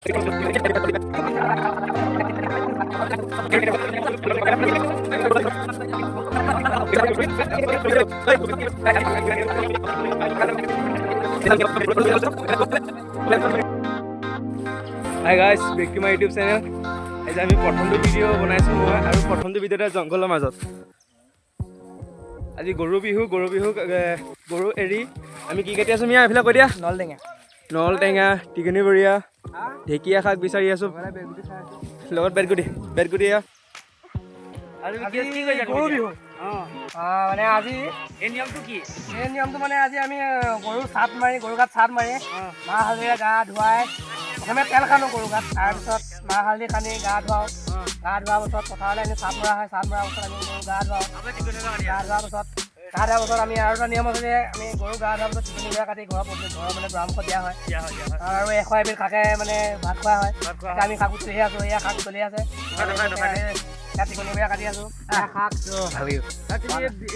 Hi guys, back to my YouTube channel. As I am প্ৰথমটো video বনাইছো মই আৰু প্ৰথমটো ভিডিওটা জংগলৰ মাজত। আজি গৰু বিহু গৰু এৰি আমি কি কাটি আছো মিয়া এফালে কৈ দিয়া নলটেঙা টিকনি বৰিয়া ঢেকীয়া শাক বিচাৰি আছো লগত বেতগুটি আৰু কি কৈছা গৰু বিহু মানে আজি এই নিয়মটো কি এই নিয়মটো মানে আজি আমি গৰু গাত চাট মাৰি মাহ হালধিৰে গা ধুৱাই প্ৰথমে তেল সানো গৰু গাত তাৰপিছত মাহ হালধি সানি গা ধুৱাওঁ গা ধোৱাৰ পাছত পথাৰলৈ আমি চাট মৰা হয় চাট মৰাৰ পাছত আমি গৰু গা ধুৱাওঁ গা ধোৱাৰ পাছত আমি আৰু এটা নিয়ম আছে যে আমি গৰু গা ধোৱাৰ পাছত টিকনি বিয়া কাটি ঘৰৰ মানে ব্ৰাহ্মণক দিয়া হয় আৰু 100 এবিধ শাকে মানে ভাত খোৱা হয় আমি শাক বুটলিহে আছো এয়া শাক বুটলি আছে টিকনি বিয়া কাটি আছো শাক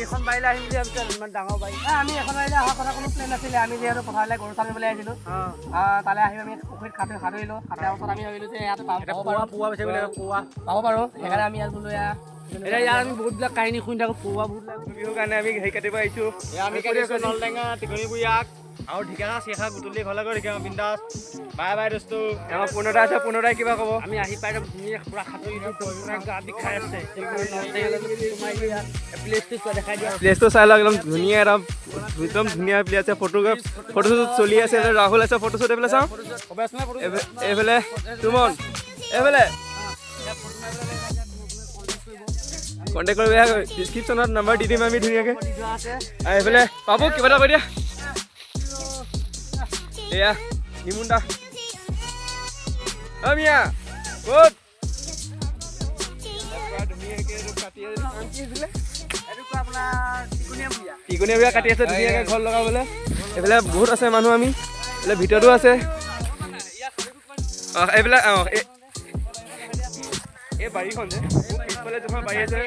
এইখন বাৰীলৈ আহিম বুলি ভাবিছো ইমান ডাঙৰ বাৰী আমি এখন বাৰীলৈ অহাৰ কথা কোনো প্লেন নাছিলে আমি যিহেতু পথাৰলৈ গৰু চালিবলৈ আহিছিলো তালৈ আহি আমি পুখুৰীত সাঁতুৰিলো সাঁতোৰাৰ পাছত আমি ভাবিলো যে ইয়াত পাব পাৰো সেইকাৰণে আমি ইয়াত বোলো এতিয়া ইয়াত আমি বহুতবিলাক কাহিনী শুনি থাকোঁ বিহুৰ কাৰণে আমি হেৰি কাটিব আহিছোঁ আমি কাটি আছোঁ নলটেঙা টিকনি বুঢ়িয়াক আৰু ঢেকীয়া চিকা গুটলি ঘৰলৈ গৈ ঢেকীয়া বিন্দাছ বাই দোস্তু আমাৰ পুনৰদা আছে পুনৰদাই কিবা ক'ব আমি আহি পাই ধুনীয়া পুৰা সাঁতুৰিলো গা বিষাই আছে প্লেচটো চাই লওক একদম ধুনীয়া একদম ধুনীয়া প্লেচ আছে ফটোশ্বুট চলি আছে ৰাহুল আছে ফটোশ্বুট এইফালে চাওঁ এইফালে তুমন এইফালে কণ্টেক্ট কৰিব ডিছক্ৰিপশ্যনত নাম্বাৰ দি দিম আমি ধুনীয়াকৈ এইফালে পাব কিবা এটা কৈ দিয়া এয়া নিমুণ্ডা মিয়া ক'ত টিকনীয়া বিয়া কাটি আছে ধুনীয়াকৈ ঘৰ লগাবলৈ এইফালে বহুত আছে মানুহ আমি এইফালে ভিতৰতো আছে এইবিলাক এই বাৰীখন যে পিছফালে যখন বাৰী আছে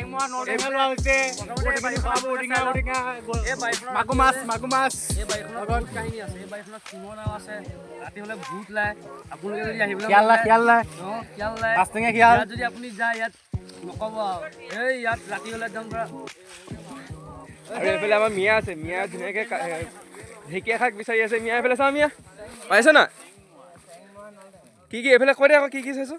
মাগুৰ মাছ এই বাৰীখনত কাহিনী আছে এই বাৰীখনত শিঙৰ নাও আছে ৰাতি হ'লে ভূত ওলায় আপোনালোকে যদি আহিবলৈ খিয়াল নাই যদি আপুনি যায় ইয়াত নক'ব এই ইয়াত ৰাতি হ'লে একদম পুৰা আৰু এইফালে আমাৰ মিয়া আছে মিয়া ধুনীয়াকৈ ঢেকীয়া শাক বিচাৰি আছে মিয়া এইফালে চাওঁ মিয়া পাইছ না কি এইফালে কৈ দে আকৌ কি চাইছো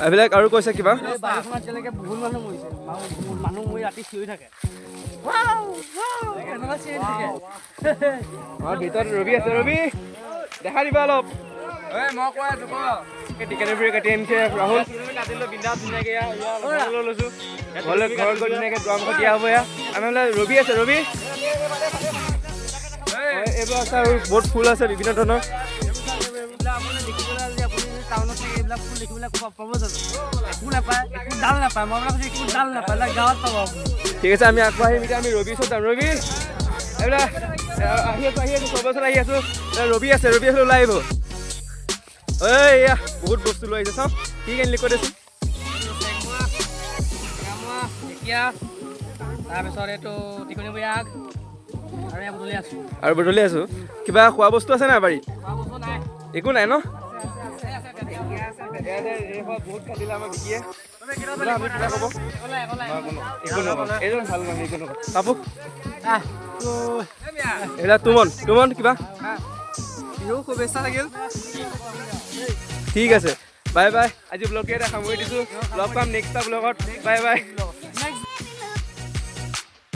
এইবিলাক আৰু কৈছে কিবা বহুত মানুহ মৰি ৰাতি চিঞৰি থাকে ভিতৰত ৰবি আছে ৰবি দেখা দিবা অলপ টিকেট কাটি আনিছে ৰাহুল কাটিলো বিন্দাছ ধুনীয়াকৈ লৈছোঁ ঘৰলৈ ঘৰত গৈ ধুনীয়াকৈ দুৱাৰমুখত দিয়া হ'ব এয়া আমি বোলে ৰবি আছে ৰবি এইবোৰ আছে আৰু বহুত ফুল আছে বিভিন্ন ধৰণৰ টাউনত থাকে এইবিলাক ফুল দেখিবলৈ পাব জানো একো নাপায় একো ডাল নাপায় মই আপোনাক একো ডাল নাপায় গাঁৱত পাব ঠিক আছে আমি আকৌ আহিম এতিয়া আমি ৰবি ওচৰত যাম ৰবি এইবিলাক আহি আছোঁ চব ওচৰত আহি আছোঁ ৰবি আছে ওলাই আহিব এয়া বহুত বস্তু লৈ আহিছে চাওঁ কি আনিলি কৈ দেচোন ঢেকীয়া তাৰপিছত এইটো টিকনি বুঢ়িয়া শাক আৰু বুটলি আছোঁ কিবা খোৱা বস্তু আছে নাই বাৰীত একো নাই ন বহুত কাটিলে আমাৰ বিকিয়ে এইজন ভাল মানুহ একো নকওঁ পাবো এইবিলাক তুমন কিবা শুভেচ্ছা থাকিল ঠিক আছে বাই আজি ব্লগটো এটা সামৰি দিছোঁ লগ পাম নেক্সট ব্লগত বাই